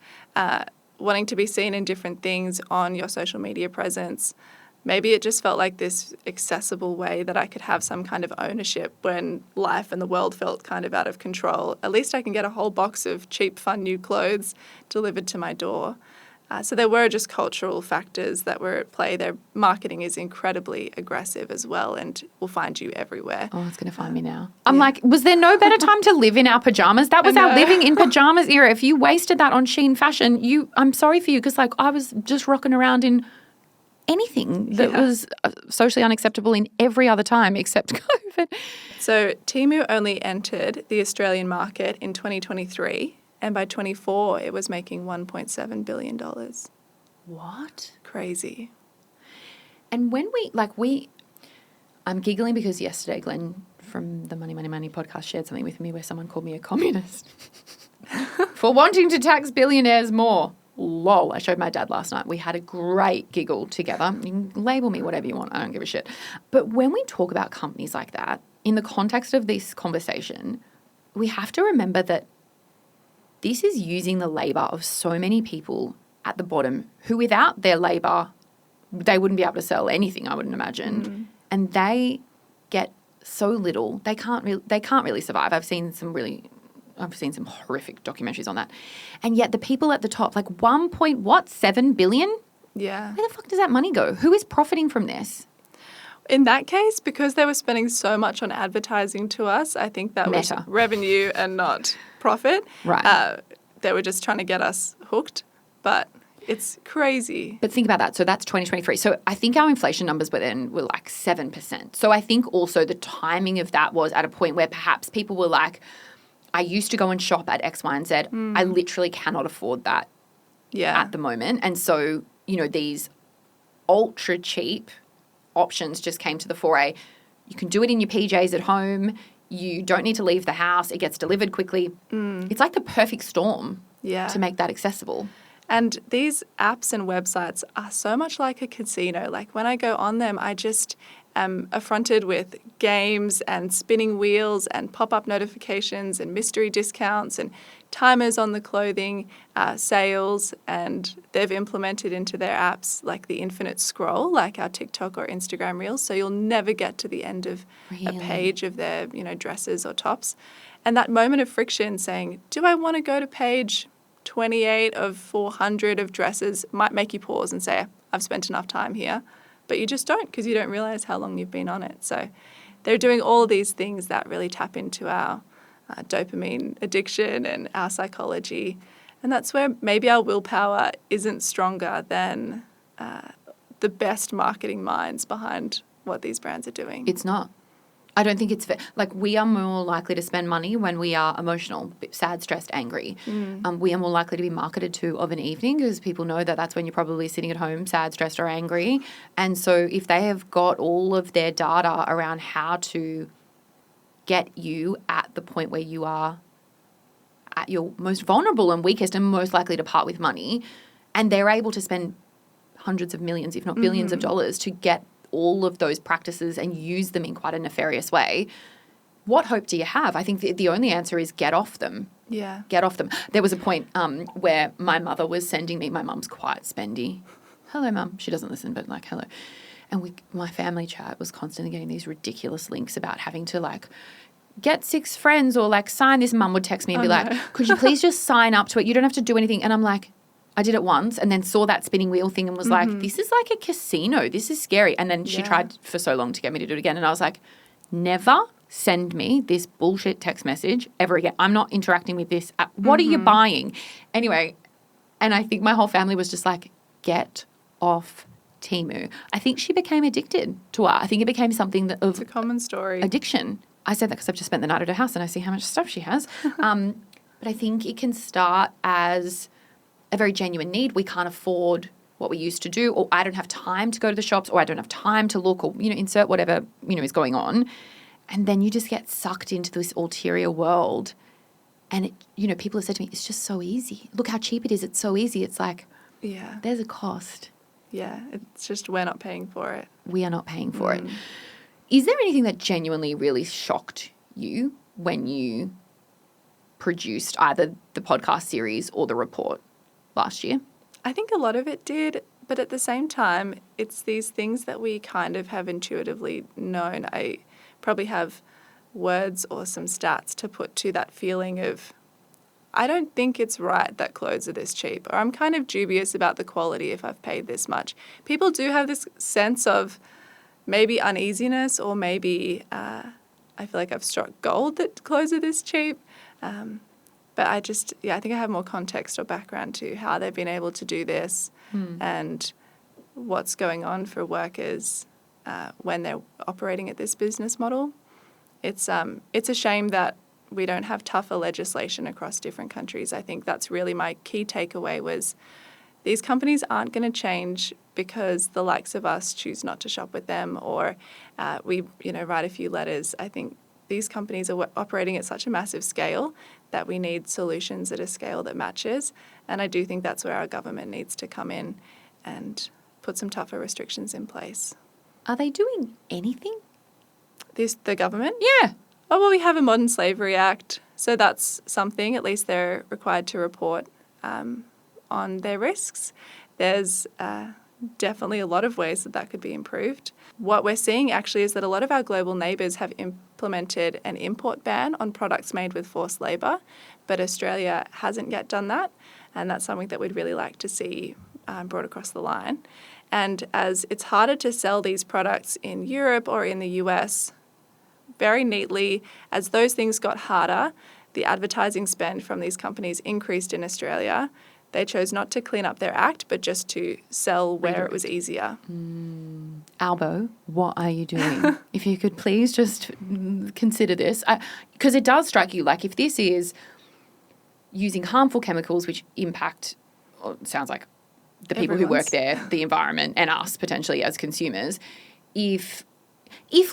wanting to be seen in different things on your social media presence. Maybe it just felt like this accessible way that I could have some kind of ownership when life and the world felt kind of out of control. At least I can get a whole box of cheap, fun new clothes delivered to my door. So there were just cultural factors that were at play. Their marketing is incredibly aggressive as well and will find you everywhere. Oh, it's going to find me now. I'm like, was there no better time to live in our pajamas? That was our living in pajamas era. If you wasted that on Shein fashion, I'm sorry for you, because like I was just rocking around in anything that was socially unacceptable in every other time except COVID. So Temu only entered the Australian market in 2023. And by 24, it was making $1.7 billion. What? Crazy. And when I'm giggling because yesterday Glenn from the Money, Money, Money podcast shared something with me where someone called me a communist for wanting to tax billionaires more. Lol. I showed my dad last night. We had a great giggle together. You can label me whatever you want. I don't give a shit. But when we talk about companies like that, in the context of this conversation, we have to remember that this is using the labour of so many people at the bottom who without their labour, they wouldn't be able to sell anything, I wouldn't imagine. And they get so little. They can't really survive. I've seen some horrific documentaries on that. And yet the people at the top, like 1.7 billion? Yeah. Where the fuck does that money go? Who is profiting from this? In that case, because they were spending so much on advertising to us, I think that was revenue and not profit. Right. They were just trying to get us hooked, but it's crazy. But think about that. So that's 2023. So I think our inflation numbers were like 7%. So I think also the timing of that was at a point where perhaps people were like, I used to go and shop at X, Y, and Z. I literally cannot afford that at the moment. And so, these ultra cheap options just came to the foray. You can do it in your PJs at home. You don't need to leave the house. It gets delivered quickly. It's like the perfect storm to make that accessible. And these apps and websites are so much like a casino. Like when I go on them, I just am affronted with games and spinning wheels and pop-up notifications and mystery discounts and timers on the clothing, sales, and they've implemented into their apps like the infinite scroll, like our TikTok or Instagram reels. So you'll never get to the end of a page of their, dresses or tops. And that moment of friction saying, do I want to go to page 28 of 400 of dresses might make you pause and say, I've spent enough time here. But you just don't, because you don't realize how long you've been on it. So they're doing all these things that really tap into our dopamine addiction and our psychology. And that's where maybe our willpower isn't stronger than the best marketing minds behind what these brands are doing. It's not. I don't think it's fair. Like, we are more likely to spend money when we are emotional, sad, stressed, angry. We are more likely to be marketed to of an evening because people know that that's when you're probably sitting at home, sad, stressed, or angry. And so if they have got all of their data around how to get you at the point where you are at your most vulnerable and weakest and most likely to part with money, and they're able to spend hundreds of millions, if not billions of dollars to get all of those practices and use them in quite a nefarious way, what hope do you have? I think the only answer is get off them. Yeah. Get off them. There was a point where my mother was sending me, my mum's quite spendy. Hello, Mum. She doesn't listen, but like, hello. And my family chat was constantly getting these ridiculous links about having to like get 6 friends or like sign this. Mum would text me and be like, could you please just sign up to it? You don't have to do anything. And I'm like, I did it once and then saw that spinning wheel thing and was like, this is like a casino. This is scary. And then she tried for so long to get me to do it again. And I was like, never send me this bullshit text message ever again. I'm not interacting with this. What are you buying? Anyway, and I think my whole family was just like, get off Temu. I think she became addicted to it. I think it became something that of It's a common story. addiction. I said that because I've just spent the night at her house and I see how much stuff she has. But I think it can start as a very genuine need. We can't afford what we used to do, or I don't have time to go to the shops, or I don't have time to look, or, insert whatever, is going on. And then you just get sucked into this ulterior world. And, people have said to me, it's just so easy. Look how cheap it is. It's so easy. It's like, there's a cost. Yeah, it's just we're not paying for it. We are not paying for it. Is there anything that genuinely really shocked you when you produced either the podcast series or the report last year? I think a lot of it did, but at the same time, it's these things that we kind of have intuitively known. I probably have words or some stats to put to that feeling of, I don't think it's right that clothes are this cheap, or I'm kind of dubious about the quality if I've paid this much. People do have this sense of maybe uneasiness, or maybe I feel like I've struck gold that clothes are this cheap. But I think I have more context or background to how they've been able to do this and what's going on for workers when they're operating at this business model. It's a shame that we don't have tougher legislation across different countries. I think that's really my key takeaway was these companies aren't going to change because the likes of us choose not to shop with them, or we write a few letters. I think these companies are operating at such a massive scale that we need solutions at a scale that matches. And I do think that's where our government needs to come in and put some tougher restrictions in place. Are they doing anything? The government? Yeah. Oh, well, we have a Modern Slavery Act, so that's something. At least they're required to report on their risks. There's definitely a lot of ways that could be improved. What we're seeing actually is that a lot of our global neighbours have implemented an import ban on products made with forced labour, but Australia hasn't yet done that, and that's something that we'd really like to see brought across the line. And as it's harder to sell these products in Europe or in the US, very neatly, as those things got harder, the advertising spend from these companies increased in Australia. They chose not to clean up their act, but just to sell where it was easier. Albo, what are you doing? If you could please just consider this. Because it does strike you like if this is using harmful chemicals which impact, or it sounds like the people who work there, the environment, and us potentially as consumers, if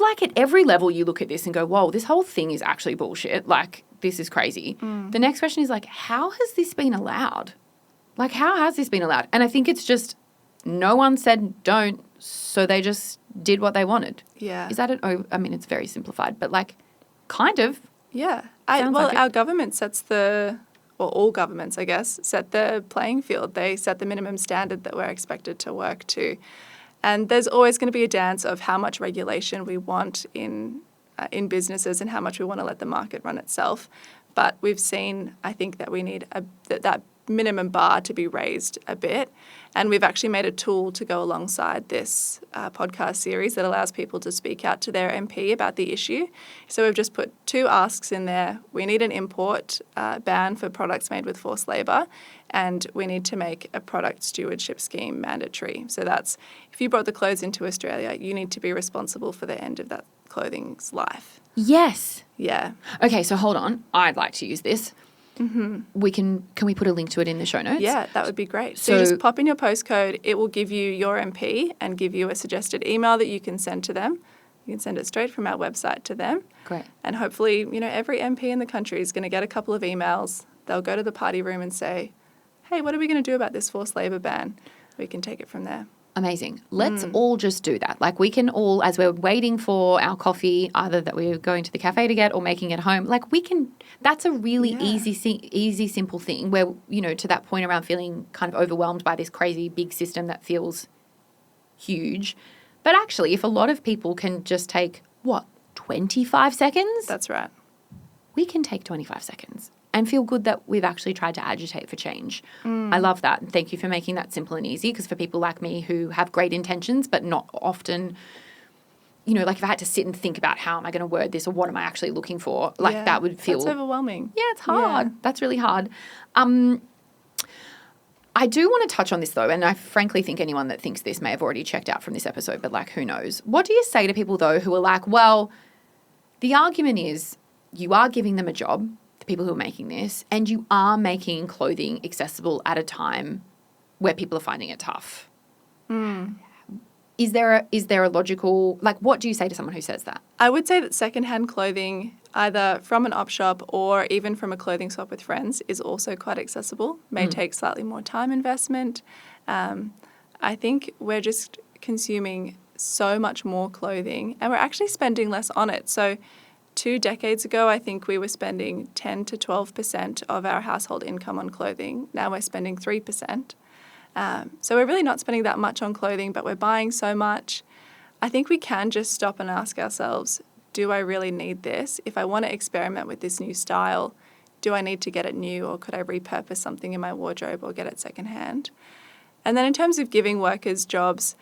like at every level you look at this and go, whoa, this whole thing is actually bullshit, like this is crazy. The next question is like, how has this been allowed? Like, how has this been allowed? And I think it's just no one said don't, so they just did what they wanted. Yeah. Is that it? Oh, I mean, it's very simplified, but like kind of. Yeah. Our government all governments, I guess, set the playing field. They set the minimum standard that we're expected to work to. And there's always going to be a dance of how much regulation we want in businesses and how much we want to let the market run itself. But we've seen, I think, that we need that minimum bar to be raised a bit. And we've actually made a tool to go alongside this podcast series that allows people to speak out to their MP about the issue. So we've just put 2 asks in there. We need an import ban for products made with forced labour, and we need to make a product stewardship scheme mandatory. So that's, if you brought the clothes into Australia, you need to be responsible for the end of that clothing's life. Yes. Yeah. Okay, so hold on. I'd like to use this. Can we put a link to it in the show notes? Yeah, that would be great. So you just pop in your postcode. It will give you your MP and give you a suggested email that you can send to them. You can send it straight from our website to them. Great. And hopefully, every MP in the country is going to get a couple of emails. They'll go to the party room and say, hey, what are we going to do about this forced labour ban? We can take it from there. Amazing. Let's all just do that. Like we can all, as we're waiting for our coffee, either that we're going to the cafe to get or making it home, like we can, that's a really easy, simple thing where, to that point around feeling kind of overwhelmed by this crazy big system that feels huge. But actually, if a lot of people can just take, 25 seconds? That's right. We can take 25 seconds and feel good that we've actually tried to agitate for change. I love that. And thank you for making that simple and easy, because for people like me who have great intentions but not often, like if I had to sit and think about how am I going to word this or what am I actually looking for, that would feel... That's overwhelming. Yeah, it's hard. Yeah. That's really hard. I do want to touch on this though, and I frankly think anyone that thinks this may have already checked out from this episode, but who knows? What do you say to people though who are like, well, the argument is you are giving them a job, the people who are making this, and you are making clothing accessible at a time where people are finding it tough. Is there a logical, what do you say to someone who says that? I would say that secondhand clothing, either from an op shop or even from a clothing swap with friends, is also quite accessible. May take slightly more time investment. I think we're just consuming so much more clothing and we're actually spending less on it. So 2 decades ago, I think we were spending 10 to 12% of our household income on clothing. Now we're spending 3%. So we're really not spending that much on clothing, but we're buying so much. I think we can just stop and ask ourselves, do I really need this? If I want to experiment with this new style, do I need to get it new, or could I repurpose something in my wardrobe or get it secondhand? And then in terms of giving workers jobs,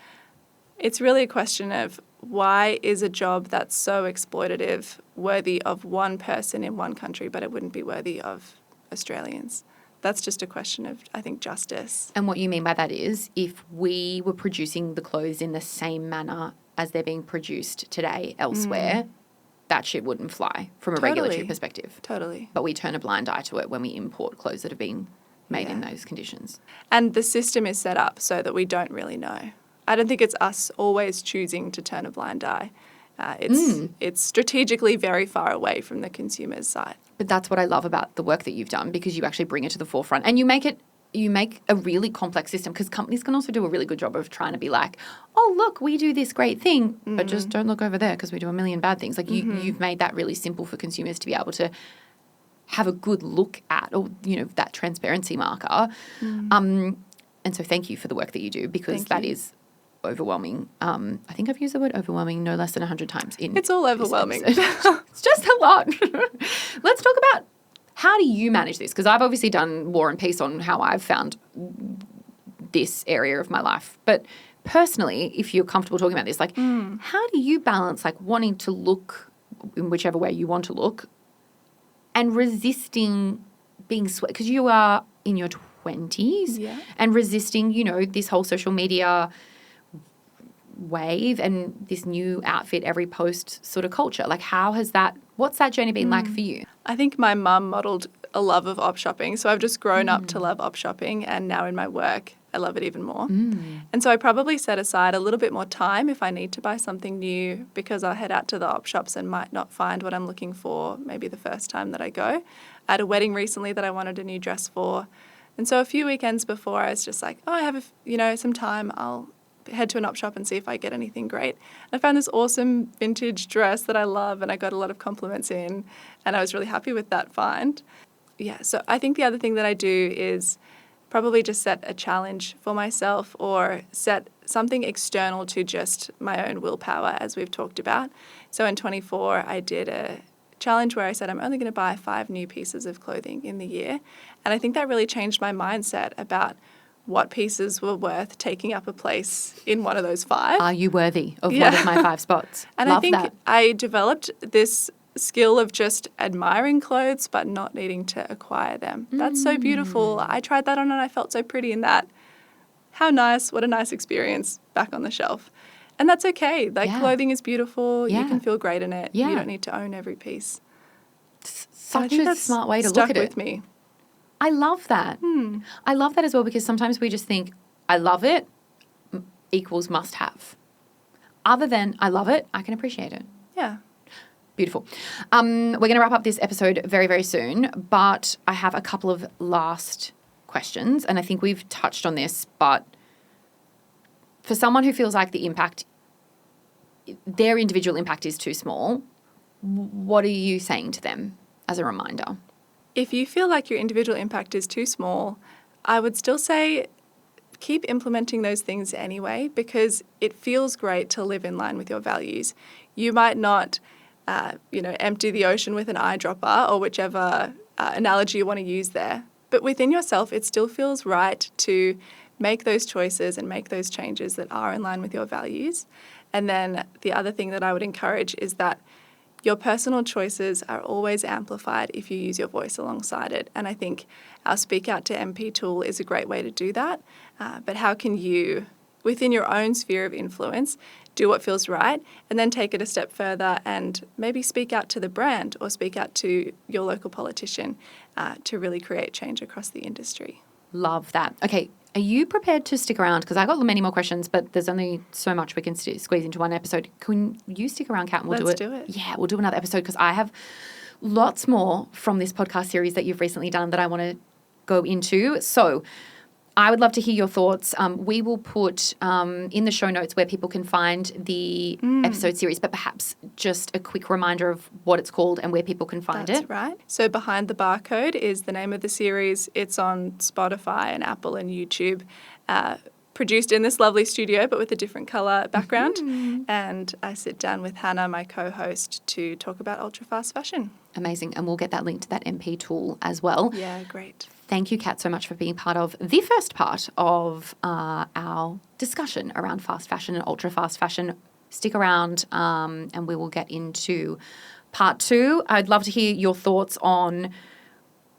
it's really a question of why is a job that's so exploitative worthy of one person in one country, but it wouldn't be worthy of Australians? That's just a question of, I think, justice. And what you mean by that is if we were producing the clothes in the same manner as they're being produced today elsewhere, that shit wouldn't fly from a regulatory perspective. Totally. But we turn a blind eye to it when we import clothes that have been made in those conditions. And the system is set up so that we don't really know. I don't think it's us always choosing to turn a blind eye. It's strategically very far away from the consumer's side. But that's what I love about the work that you've done, because you actually bring it to the forefront and you make a really complex system, because companies can also do a really good job of trying to be like, oh, look, we do this great thing, but just don't look over there because we do a million bad things. You've made that really simple for consumers to be able to have a good look at, or, that transparency marker. And so thank you for the work that you do, because that is overwhelming. I think I've used the word overwhelming no less than 100 times in It's all overwhelming. It's just a lot. Let's talk about, how do you manage this? Because I've obviously done War and Peace on how I've found this area of my life. But personally, if you're comfortable talking about this, how do you balance wanting to look in whichever way you want to look and resisting being because you are in your 20s and resisting, this whole social media wave and this new outfit every post sort of culture? What's that journey been like for you? I think my mum modelled a love of op shopping, so I've just grown up to love op shopping, and now in my work I love it even more. And so I probably set aside a little bit more time if I need to buy something new, because I'll head out to the op shops and might not find what I'm looking for maybe the first time that I go. I had a wedding recently that I wanted a new dress for, and so a few weekends before I was just like, oh, I have some time, I'll head to an op shop and see if I get anything great. I found this awesome vintage dress that I love, and I got a lot of compliments in, and I was really happy with that find. Yeah, so I think the other thing that I do is probably just set a challenge for myself, or set something external to just my own willpower, as we've talked about. So in 24, I did a challenge where I said I'm only going to buy 5 new pieces of clothing in the year. And I think that really changed my mindset about what pieces were worth taking up a place in one of those 5. Are you worthy of one of my 5 spots? And Love I think that. I developed this skill of just admiring clothes but not needing to acquire them. That's so beautiful. I tried that on and I felt so pretty in that. How nice. What a nice experience back on the shelf. And that's okay. Clothing is beautiful. You can feel great in it. You don't need to own every piece. Such a smart way to look at it. Stuck with me. I love that. I love that as well, because sometimes we just think, I love it equals must have. Other than I love it, I can appreciate it. Yeah. Beautiful. We're going to wrap up this episode very, very soon, but I have a couple of last questions, and I think we've touched on this, but for someone who feels like their individual impact is too small, what are you saying to them as a reminder? If you feel like your individual impact is too small, I would still say keep implementing those things anyway, because it feels great to live in line with your values. You might not empty the ocean with an eyedropper, or whichever analogy you want to use there. But within yourself, it still feels right to make those choices and make those changes that are in line with your values. And then the other thing that I would encourage is that your personal choices are always amplified if you use your voice alongside it. And I think our Speak Out to MP tool is a great way to do that. But how can you, within your own sphere of influence, do what feels right and then take it a step further and maybe speak out to the brand or speak out to your local politician to really create change across the industry? Love that. Okay. Are you prepared to stick around? Because I got many more questions, but there's only so much we can squeeze into one episode. Can you stick around, Kat, and we'll Let's do it? do it. Yeah, we'll do another episode because I have lots more from this podcast series that you've recently done that I want to go into. So I would love to hear your thoughts. We will put in the show notes where people can find the episode series, but perhaps just a quick reminder of what it's called and where people can find it. That's right. So Behind the Barcode is the name of the series. It's on Spotify and Apple and YouTube. Produced in this lovely studio, but with a different colour background. And I sit down with Hannah, my co-host, to talk about ultra-fast fashion. Amazing. And we'll get that link to that MP tool as well. Yeah, great. Thank you, Kat, so much for being part of the first part of our discussion around fast fashion and ultra-fast fashion. Stick around and we will get into part 2. I'd love to hear your thoughts on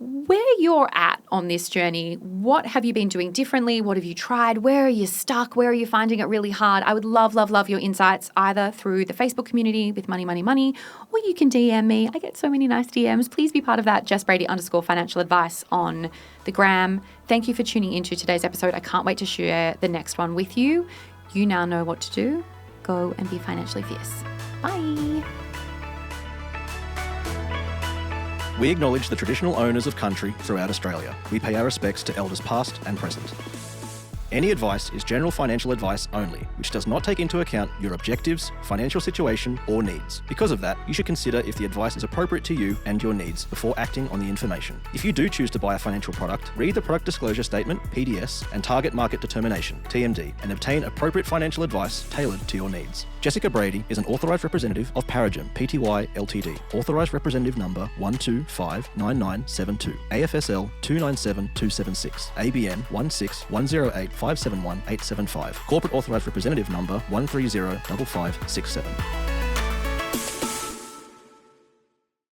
where you're at on this journey. What have you been doing differently? What have you tried? Where are you stuck? Where are you finding it really hard? I would love, love, love your insights either through the Facebook community with Money, Money, Money, or you can DM me. I get so many nice DMs. Please be part of that. Jess Brady _financial advice on the gram. Thank you for tuning into today's episode. I can't wait to share the next one with you. You now know what to do. Go and be financially fierce. Bye. We acknowledge the traditional owners of country throughout Australia. We pay our respects to elders past and present. Any advice is general financial advice only, which does not take into account your objectives, financial situation, or needs. Because of that, you should consider if the advice is appropriate to you and your needs before acting on the information. If you do choose to buy a financial product, read the product disclosure statement, PDS, and target market determination, TMD, and obtain appropriate financial advice tailored to your needs. Jessica Brady is an authorised representative of Paragem Pty Ltd, authorised representative number 1259972, AFSL 297276, ABN 16108571875, corporate authorised representative number 1305567.